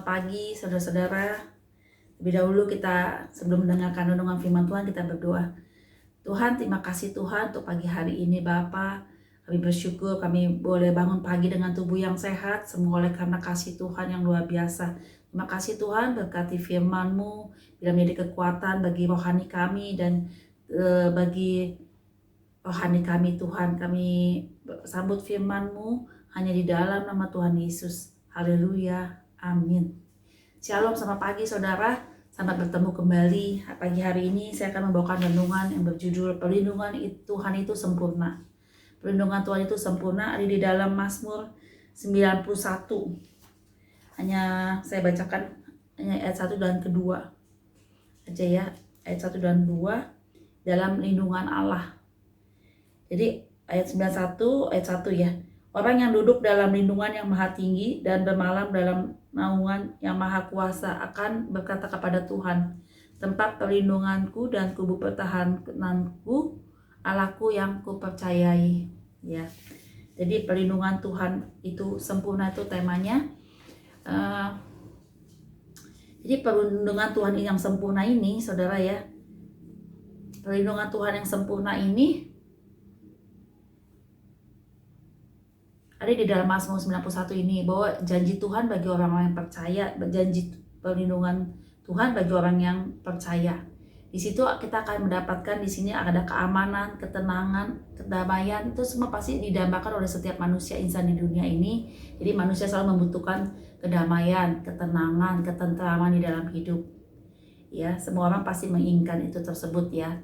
selamat pagi saudara-saudara. Lebih dahulu kita sebelum mendengarkan renungan firman Tuhan kita berdoa. Tuhan, terima kasih Tuhan untuk pagi hari ini Bapa. Kami bersyukur kami boleh bangun pagi dengan tubuh yang sehat. Semua oleh karena kasih Tuhan yang luar biasa. Terima kasih Tuhan, berkati firman-Mu bila menjadi kekuatan bagi rohani kami dan bagi rohani kami Tuhan. Kami sambut firman-Mu hanya di dalam nama Tuhan Yesus. Haleluya. Amin. Shalom, selamat pagi saudara. Selamat bertemu kembali. Pagi hari ini saya akan membawakan renungan yang berjudul Perlindungan Tuhan itu Sempurna. Perlindungan Tuhan itu sempurna ada di dalam Mazmur 91. Hanya saya bacakan hanya ayat 1 dan kedua aja ya. Ayat 1 dan 2 dalam lindungan Allah. Jadi ayat 91 ayat 1 ya. Orang yang duduk dalam lindungan yang maha tinggi dan bermalam dalam naungan yang maha kuasa akan berkata kepada Tuhan, tempat perlindunganku dan kubu pertahananku, Allahku yang kupercayai. Ya, jadi perlindungan Tuhan itu sempurna, itu temanya. Jadi perlindungan Tuhan yang sempurna ini, saudara ya, perlindungan Tuhan yang sempurna ini ada di dalam Mazmur 91 ini, bahwa janji Tuhan bagi orang-orang yang percaya, janji perlindungan Tuhan bagi orang yang percaya. Di situ kita akan mendapatkan, di sini ada keamanan, ketenangan, kedamaian, itu semua pasti didambakan oleh setiap manusia insan di dunia ini. Jadi manusia selalu membutuhkan kedamaian, ketenangan, ketentraman di dalam hidup. Ya, semua orang pasti menginginkan itu tersebut ya.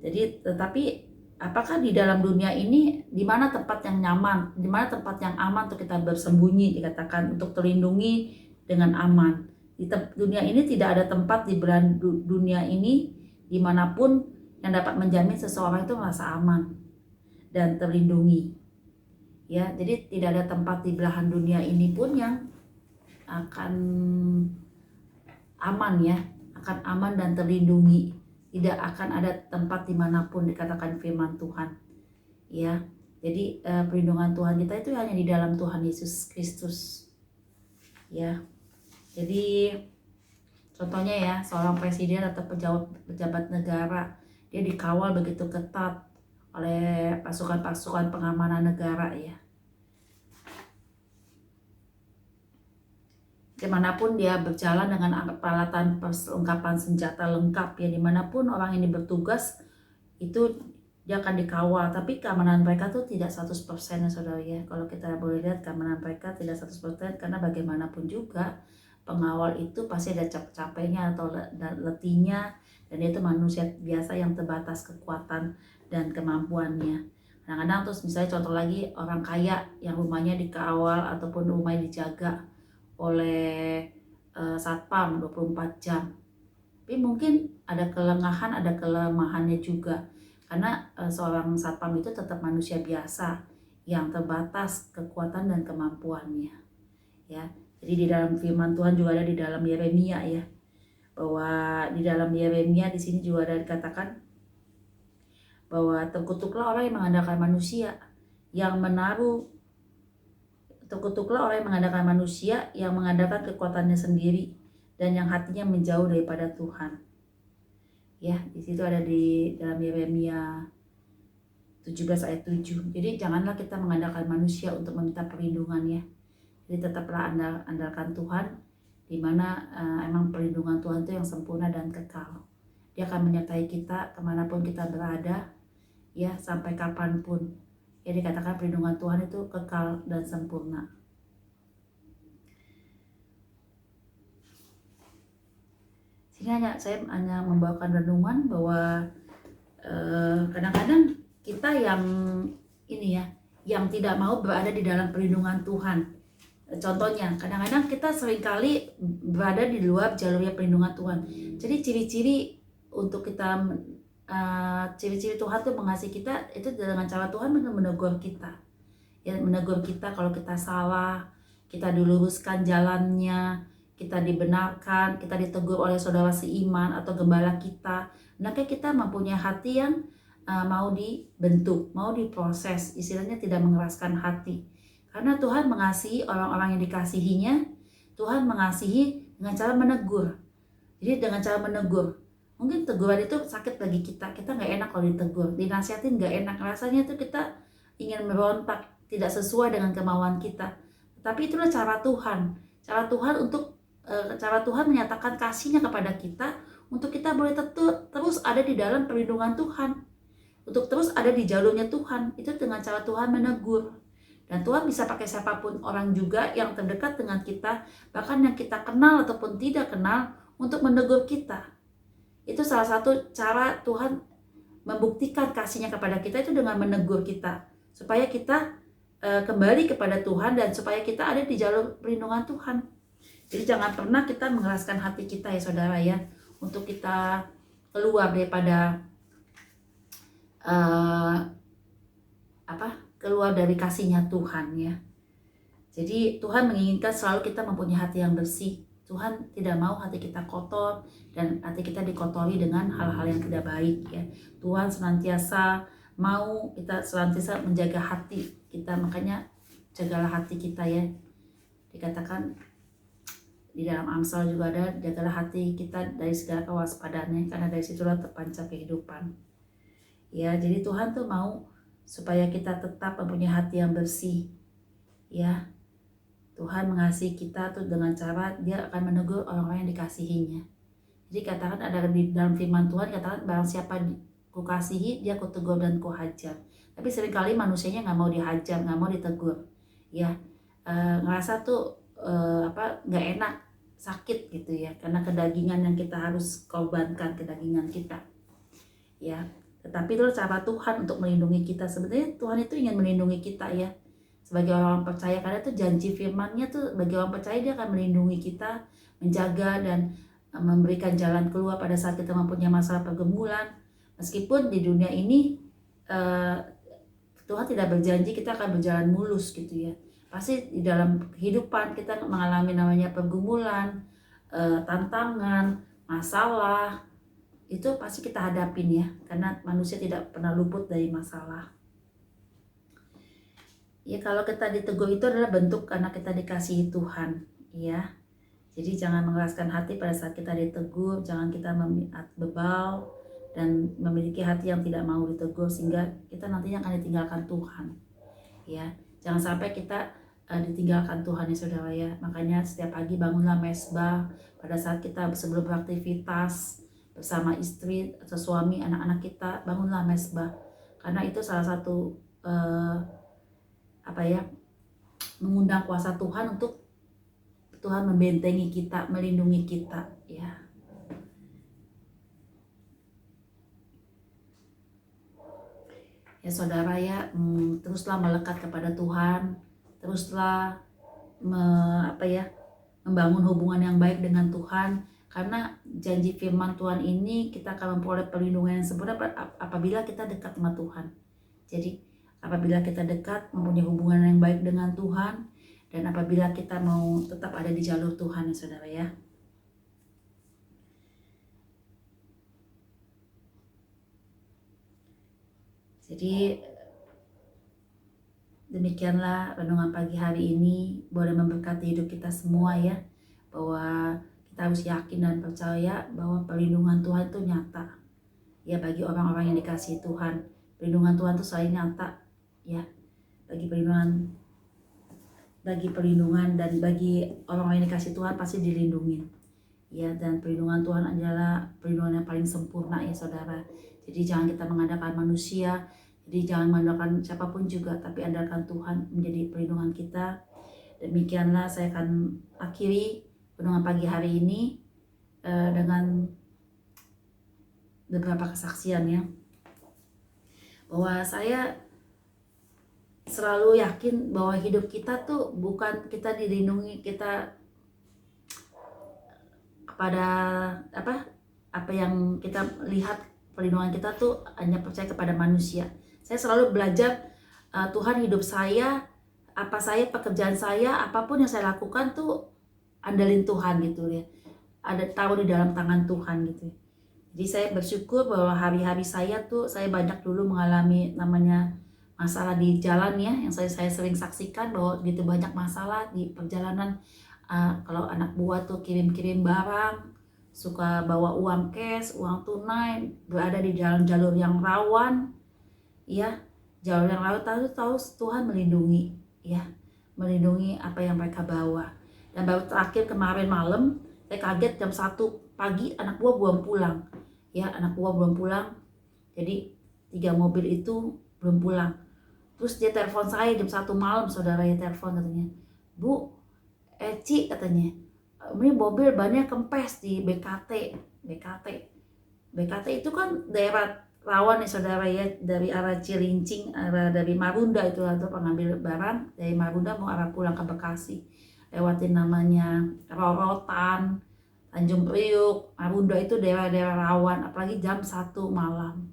Jadi tetapi apakah di dalam dunia ini di mana tempat yang nyaman, di mana tempat yang aman untuk kita bersembunyi, dikatakan untuk terlindungi dengan aman. Di dunia ini tidak ada tempat di belahan dunia ini dimanapun yang dapat menjamin seseorang itu merasa aman dan terlindungi. Ya, jadi tidak ada tempat di belahan dunia ini pun yang akan aman ya, akan aman dan terlindungi. Tidak akan ada tempat dimanapun, dikatakan firman Tuhan ya. Jadi perlindungan Tuhan kita itu hanya di dalam Tuhan Yesus Kristus ya. Jadi contohnya ya, seorang presiden atau pejabat negara, dia dikawal begitu ketat oleh pasukan-pasukan pengamanan negara ya. Dimanapun dia berjalan dengan peralatan perlengkapan senjata lengkap ya, dimanapun orang ini bertugas itu dia akan dikawal. Tapi keamanan mereka tuh tidak 100% ya saudara ya. Kalau kita boleh lihat, keamanan mereka tidak 100%, karena bagaimanapun juga pengawal itu pasti ada capek-capeknya atau letihnya, dan itu manusia biasa yang terbatas kekuatan dan kemampuannya. Kadang-kadang terus misalnya contoh lagi, orang kaya yang rumahnya dikawal ataupun rumahnya dijaga oleh satpam 24 jam. Tapi mungkin ada kelengahan, ada kelemahannya juga. Karena seorang satpam itu tetap manusia biasa yang terbatas kekuatan dan kemampuannya. Ya. Jadi di dalam firman Tuhan juga ada di dalam Yeremia ya. Bahwa di dalam Yeremia di sini juga ada dikatakan bahwa terkutuklah orang yang mengandalkan manusia, yang menaruh terkutuklah orang yang mengandalkan manusia, yang mengandalkan kekuatannya sendiri, dan yang hatinya menjauh daripada Tuhan. Ya, di situ ada di dalam Yeremia 17 ayat 7. Jadi janganlah kita mengandalkan manusia untuk meminta perlindungannya. Jadi tetaplah andalkan Tuhan, di mana emang perlindungan Tuhan itu yang sempurna dan kekal. Dia akan menyertai kita kemanapun kita berada, ya, sampai kapanpun. Ya, dikatakan perlindungan Tuhan itu kekal dan sempurna. Sehingga saya hanya membawakan renungan bahwa kadang-kadang kita yang ini ya, yang tidak mau berada di dalam perlindungan Tuhan. Contohnya, kadang-kadang kita seringkali berada di luar jalurnya perlindungan Tuhan. Jadi ciri-ciri untuk kita ciri-ciri Tuhan tuh mengasihi kita itu dengan cara Tuhan menegur kita ya, menegur kita kalau kita salah, kita diluruskan jalannya, kita dibenarkan, kita ditegur oleh saudara seiman atau gembala kita. Maka kita mempunyai hati yang mau dibentuk, mau diproses, istilahnya tidak mengeraskan hati. Karena Tuhan mengasihi orang-orang yang dikasihinya, Tuhan mengasihi dengan cara menegur. Jadi dengan cara menegur, mungkin teguran itu sakit bagi kita nggak enak kalau ditegur, dinasihatin nggak enak, rasanya tuh kita ingin merontak, tidak sesuai dengan kemauan kita. Tapi itulah cara Tuhan untuk cara Tuhan menyatakan kasihnya kepada kita, untuk kita boleh terus ada di dalam perlindungan Tuhan, untuk terus ada di jalurnya Tuhan. Itu dengan cara Tuhan menegur. Dan Tuhan bisa pakai siapapun orang juga yang terdekat dengan kita, bahkan yang kita kenal ataupun tidak kenal, untuk menegur kita. Itu salah satu cara Tuhan membuktikan kasihnya kepada kita, itu dengan menegur kita, supaya kita kembali kepada Tuhan dan supaya kita ada di jalur perlindungan Tuhan. Jadi jangan pernah kita mengeraskan hati kita ya saudara ya, untuk kita keluar daripada keluar dari kasihnya Tuhan ya. Jadi Tuhan menginginkan selalu kita mempunyai hati yang bersih. Tuhan tidak mau hati kita kotor dan hati kita dikotori dengan hal-hal yang tidak baik ya. Tuhan senantiasa mau kita senantiasa menjaga hati kita, makanya jagalah hati kita ya. Dikatakan di dalam Amsal juga ada, jagalah hati kita dari segala kewaspadaannya, karena dari situlah terpancar kehidupan. Ya, jadi Tuhan tuh mau supaya kita tetap mempunyai hati yang bersih. Ya, Tuhan mengasihi kita tuh dengan cara dia akan menegur orang-orang yang dikasihinya. Jadi katakan ada di dalam firman Tuhan, katakan barang siapa kukasihi dia kutegur dan kuhajar. Tapi seringkali manusianya nggak mau dihajar, nggak mau ditegur. Ya, ngerasa tuh nggak enak, sakit gitu ya, karena kedagingan yang kita harus korbankan, kedagingan kita. Ya. Tetapi itu cara Tuhan untuk melindungi kita. Sebenarnya Tuhan itu ingin melindungi kita ya, sebagai orang percaya, karena itu janji firman-Nya tuh bagi orang percaya, dia akan melindungi kita, menjaga dan memberikan jalan keluar pada saat kita mempunyai masalah pergumulan. Meskipun di dunia ini Tuhan tidak berjanji kita akan berjalan mulus gitu ya. Pasti di dalam kehidupan kita mengalami namanya pergumulan, tantangan, masalah, itu pasti kita hadapin ya, karena manusia tidak pernah luput dari masalah. Ya, kalau kita ditegur itu adalah bentuk karena kita dikasihi Tuhan ya. Jadi jangan mengeraskan hati pada saat kita ditegur, jangan kita bebal dan memiliki hati yang tidak mau ditegur, sehingga kita nantinya akan ditinggalkan Tuhan ya. Jangan sampai kita ditinggalkan Tuhan ya saudara ya. Makanya setiap pagi bangunlah mesbah, pada saat kita sebelum beraktivitas bersama istri atau suami, anak-anak kita, bangunlah mesbah, karena itu salah satu mengundang kuasa Tuhan untuk Tuhan membentengi kita, melindungi kita ya. Ya saudara ya, teruslah melekat kepada Tuhan, teruslah membangun hubungan yang baik dengan Tuhan, karena janji firman Tuhan ini kita akan memperoleh perlindungan yang sempurna apabila kita dekat sama Tuhan. Jadi apabila kita dekat, mempunyai hubungan yang baik dengan Tuhan, dan apabila kita mau tetap ada di jalur Tuhan ya saudara ya. Jadi demikianlah renungan pagi hari ini, boleh memberkati hidup kita semua ya, bahwa kita harus yakin dan percaya bahwa perlindungan Tuhan itu nyata ya bagi orang-orang yang dikasihi Tuhan. Perlindungan Tuhan itu selalu nyata ya, bagi perlindungan dan bagi orang-orang yang dikasihi Tuhan pasti dilindungi ya. Dan perlindungan Tuhan adalah perlindungan yang paling sempurna ya saudara. Jadi jangan kita mengandalkan manusia, jadi jangan mengandalkan siapapun juga, tapi andalkan Tuhan menjadi perlindungan kita. Demikianlah saya akan akhiri renungan pagi hari ini dengan beberapa kesaksian ya, bahwa saya selalu yakin bahwa hidup kita tuh bukan kita dilindungi kita kepada apa yang kita lihat, perlindungan kita tuh hanya percaya kepada manusia. Saya selalu belajar Tuhan hidup saya, pekerjaan saya, apapun yang saya lakukan tuh andalin Tuhan gitu ya, ada tahu di dalam tangan Tuhan gitu. Jadi saya bersyukur bahwa hari-hari saya banyak dulu mengalami namanya masalah di jalan ya, yang saya sering saksikan bahwa begitu banyak masalah di perjalanan, Kalau anak buah tuh kirim-kirim barang, suka bawa uang cash, uang tunai, berada di jalur yang rawan, ya, jalur yang rawan. Tahu Tuhan melindungi, ya, melindungi apa yang mereka bawa. Dan baru terakhir kemarin malam, saya kaget jam 1 pagi anak buah belum pulang, ya, anak buah belum pulang. Jadi 3 mobil itu belum pulang. Terus dia telepon saya jam 1 malam, saudara, ya, telepon katanya, Bu, Ci katanya, ini mobil bannya kempes di BKT itu kan daerah rawan nih, saudara, ya, dari arah Cilincing, dari Marunda itu, atau pengambil barang dari Marunda mau arah pulang ke Bekasi, lewatin namanya Rorotan, Tanjung Priuk, Marunda, itu daerah-daerah rawan, apalagi jam 1 malam.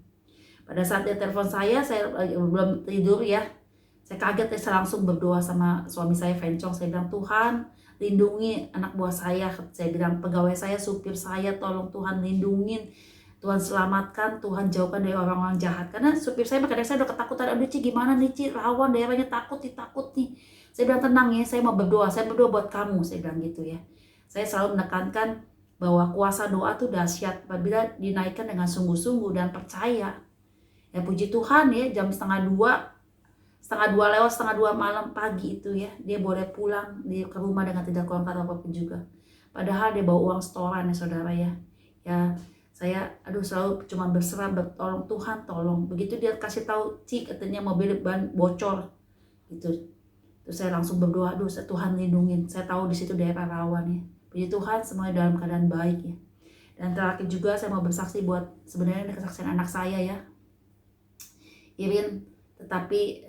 Pada saat dia telepon saya belum tidur, ya, saya kaget, saya langsung berdoa sama suami saya, Fencong. Saya bilang, Tuhan lindungi anak buah saya. Saya bilang, pegawai saya, supir saya, tolong Tuhan lindungin, Tuhan selamatkan, Tuhan jauhkan dari orang-orang jahat. Karena supir saya, kadang saya udah ketakutan, aduh Ci gimana nih Ci, rawan daerahnya, takut nih. Saya bilang, tenang ya, saya mau berdoa, saya berdoa buat kamu, saya bilang gitu, ya. Saya selalu menekankan bahwa kuasa doa itu dahsyat apabila dinaikkan dengan sungguh-sungguh dan percaya. Ya, puji Tuhan, ya, jam setengah dua lewat, setengah 2 malam pagi itu, ya, dia boleh pulang ke rumah dengan tidak kurang kata apapun juga. Padahal dia bawa uang setoran, ya, saudara, ya. Ya, saya selalu cuma berserah, tolong Tuhan, tolong. Begitu dia kasih tahu, Ci katanya mobil ban bocor gitu. Terus saya langsung berdoa, Tuhan lindungin. Saya tahu di situ daerah rawan, ya. Puji Tuhan, semuanya dalam keadaan baik, ya. Dan terakhir juga saya mau bersaksi buat, sebenarnya ini kesaksian anak saya, ya, Irin, tetapi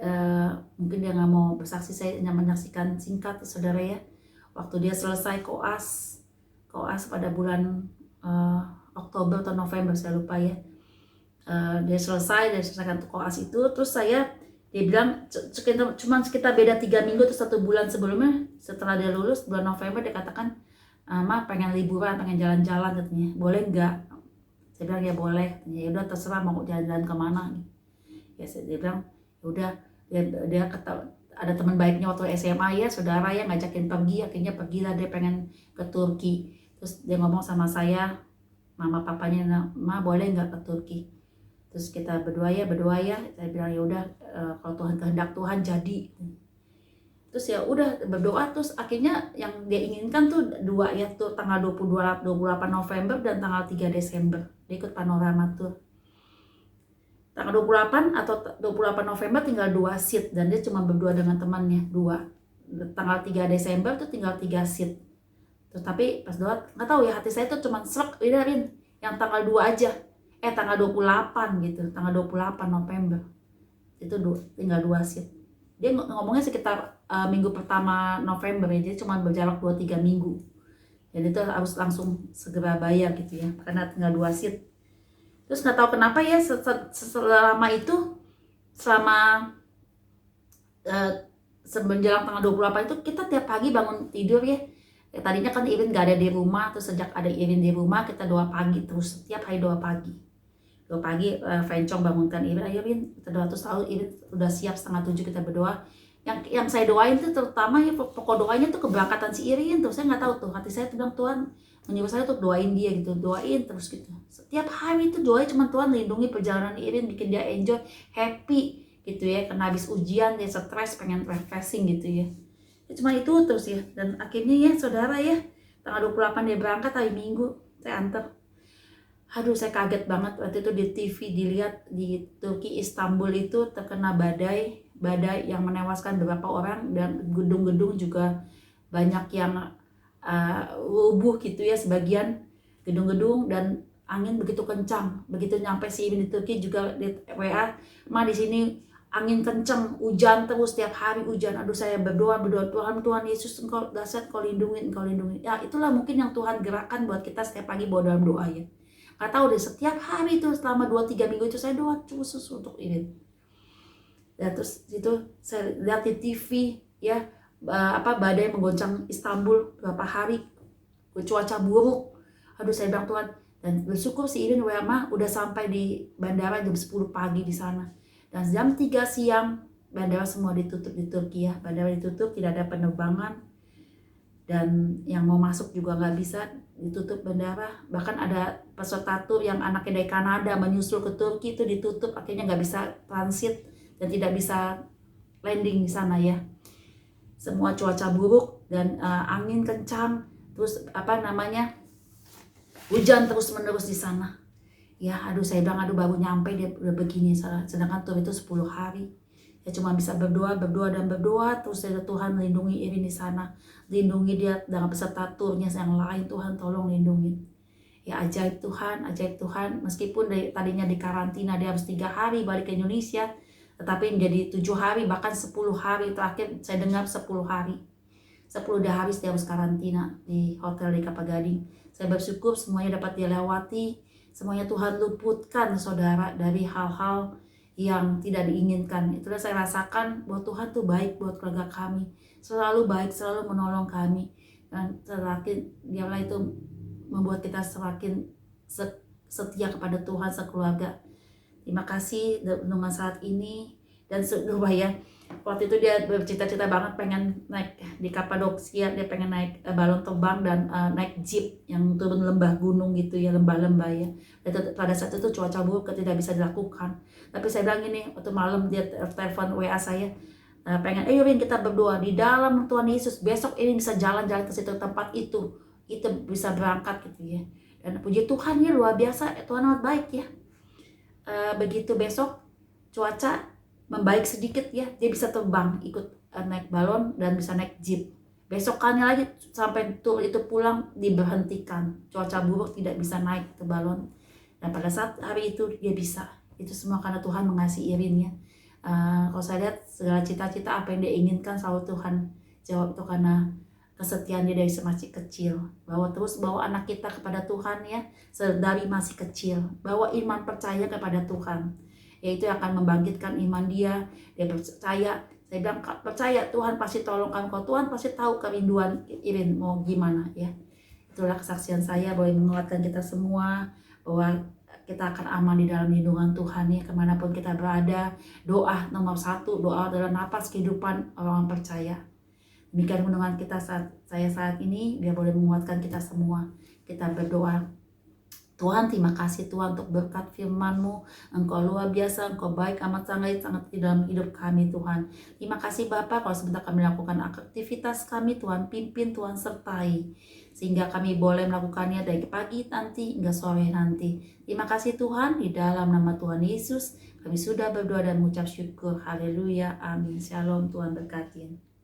mungkin dia nggak mau bersaksi. Saya hanya menyaksikan singkat, saudara, ya. Waktu dia selesai koas pada bulan Oktober atau November, saya lupa, ya. Dia selesaikan koas itu, terus dia bilang cuma sekitar beda 3 minggu atau 1 bulan sebelumnya, setelah dia lulus bulan November, dia katakan, Ma pengen liburan, pengen jalan-jalan katanya, boleh nggak? Saya bilang, ya boleh. Ya udah, terserah mau jalan-jalan kemana. Ya, dia bilang, ya udah, dia ada teman baiknya waktu SMA, ya, saudara, ya, ngajakin pergi. Akhirnya pergilah, dia pengen ke Turki. Terus dia ngomong sama saya, mama papanya, Ma boleh nggak ke Turki? Terus kita berdoa ya. Saya bilang, ya udah, kalau Tuhan kehendak Tuhan jadi. Terus ya udah berdoa. Terus akhirnya yang dia inginkan tuh 2, ya, tuh tanggal 28 November dan tanggal 3 Desember dia ikut panorama tour. Tanggal 28 atau 28 November tinggal 2 seat, dan dia cuma berdua dengan temannya, 2. Tanggal 3 Desember tuh tinggal 3 seat. Tapi pas doa, nggak tahu ya, hati saya tuh cuma serak, Rin, yang tanggal 2 aja. Tanggal 28 gitu, tanggal 28 November. Itu tinggal 2 seat. Dia ngomongnya sekitar minggu pertama November, ya, jadi cuma berjarak 2-3 minggu. Dan itu harus langsung segera bayar gitu, ya, karena tinggal 2 seat. Terus nggak tahu kenapa, ya, selama menjelang tanggal 28 itu kita tiap pagi bangun tidur, ya. Tadinya kan Irin nggak ada di rumah, terus sejak ada Irin di rumah kita doa pagi terus, setiap hari doa pagi. Fencong bangunkan Irin, ayo Irin kita doa. Terus tahu Irin udah siap, 6:30 kita berdoa. Yang saya doain tuh terutama, ya, pokok doanya tuh keberangkatan si Irin. Terus saya nggak tahu tuh, hati saya tuh bilang, Tuhan menyuruh saya untuk doain dia gitu, doain terus gitu. Setiap hari itu doain cuma Tuhan lindungi perjalanan Irin, bikin dia enjoy, happy gitu, ya. Karena habis ujian dia stres, pengen refreshing gitu, ya. Cuma itu terus, ya. Dan akhirnya, ya, saudara, ya, tanggal 28 dia berangkat, hari Minggu saya antar. Saya kaget banget waktu itu di TV dilihat di Turki, Istanbul itu terkena badai yang menewaskan beberapa orang, dan gedung-gedung juga banyak yang rubuh gitu, ya, sebagian gedung-gedung. Dan angin begitu kencang, begitu nyampe si Irin di Turki juga di WA, Ma di sini angin kencang, hujan terus, tiap hari hujan. Saya berdoa, Tuhan Yesus, Engkau dahsyat, Engkau lindungi. Ya, itulah mungkin yang Tuhan gerakkan buat kita setiap pagi bawa dalam doa, ya. Gak tahu deh, setiap hari itu selama 2-3 minggu itu saya doa khusus untuk Irin. Dan terus itu saya lihat di TV, ya, badai menggoncang Istanbul berapa hari, cuaca buruk. Saya bilang, Tuhan, dan bersyukur si Irin WMA udah sampai di bandara jam 10 pagi di sana. Dan jam 3 siang bandara semua ditutup di Turki, ya. Bandara ditutup, tidak ada penerbangan. dan yang mau masuk juga nggak bisa, ditutup bandara. Bahkan ada peserta tur yang anaknya dari Kanada menyusul ke Turki itu ditutup, akhirnya nggak bisa transit dan tidak bisa landing di sana ya. Semua cuaca buruk dan angin kencang, terus hujan terus menerus di sana ya. Aduh, saya bilang aduh, baru nyampe dia udah begini, sedangkan tur itu 10 hari ya. Cuma bisa berdoa dan berdoa terus ya. Tuhan melindungi Irin di sana, lindungi dia dengan peserta turnya yang lain. Tuhan tolong lindungi ya. Ajaib Tuhan. Meskipun tadinya di karantina dia harus 3 hari balik ke Indonesia, tetapi menjadi 7 hari bahkan 10 hari. Terakhir saya dengar 10 hari, 10 hari dia harus karantina di hotel di Kelapa Gading. Saya bersyukur semuanya dapat dilewati, semuanya Tuhan luputkan saudara dari hal-hal yang tidak diinginkan. Itulah saya rasakan bahwa Tuhan tuh baik buat keluarga kami, selalu baik, selalu menolong kami, dan semakin dialah itu membuat kita semakin setia kepada Tuhan sekeluarga. Terima kasih dengan saat ini. Dan ya, waktu itu dia bercita-cita banget pengen naik di Kapadokia, dia pengen naik balon terbang dan naik jeep yang turun lembah gunung gitu ya, lembah-lembah ya. Dan pada saat itu cuaca buruk tidak bisa dilakukan. Tapi saya bilang gini, waktu malam dia telepon WA saya, pengen Rin kita berdoa di dalam Tuhan Yesus besok ini bisa jalan-jalan ke situ tempat itu bisa berangkat gitu ya. Dan puji Tuhan ya, luar biasa, Tuhan amat baik ya. Begitu besok cuaca membaik sedikit ya, dia bisa terbang ikut naik balon dan bisa naik jeep. Besokannya lagi sampai tur itu pulang diberhentikan, cuaca buruk tidak bisa naik ke balon. Dan pada saat hari itu dia bisa. Itu semua karena Tuhan mengasihi Irin ya. Kalau saya lihat segala cita-cita apa yang dia inginkan selalu Tuhan jawab, itu karena kesetiaan dia dari masih kecil. Terus bawa anak kita kepada Tuhan ya, dari masih kecil. Bawa iman percaya kepada Tuhan, yaitu akan membangkitkan iman dia. Dia percaya, saya bilang percaya Tuhan pasti tolong kamu, kalau Tuhan pasti tahu kerinduan Irin mau gimana ya. Itulah kesaksian saya, boleh menguatkan kita semua bahwa kita akan aman di dalam lindungan Tuhan ya, kemanapun kita berada. Doa nomor 1, doa adalah napas kehidupan orang percaya. Demikian renungan kita saat ini, biar boleh menguatkan kita semua. Kita berdoa. Tuhan, terima kasih Tuhan untuk berkat firman-Mu. Engkau luar biasa, Engkau baik amat sangat di dalam hidup kami Tuhan. Terima kasih Bapa, kalau sebentar kami lakukan aktivitas kami, Tuhan pimpin, Tuhan sertai, sehingga kami boleh melakukannya dari pagi nanti hingga sore nanti. Terima kasih Tuhan, di dalam nama Tuhan Yesus kami sudah berdoa dan mengucap syukur. Haleluya, amin. Shalom, Tuhan berkati.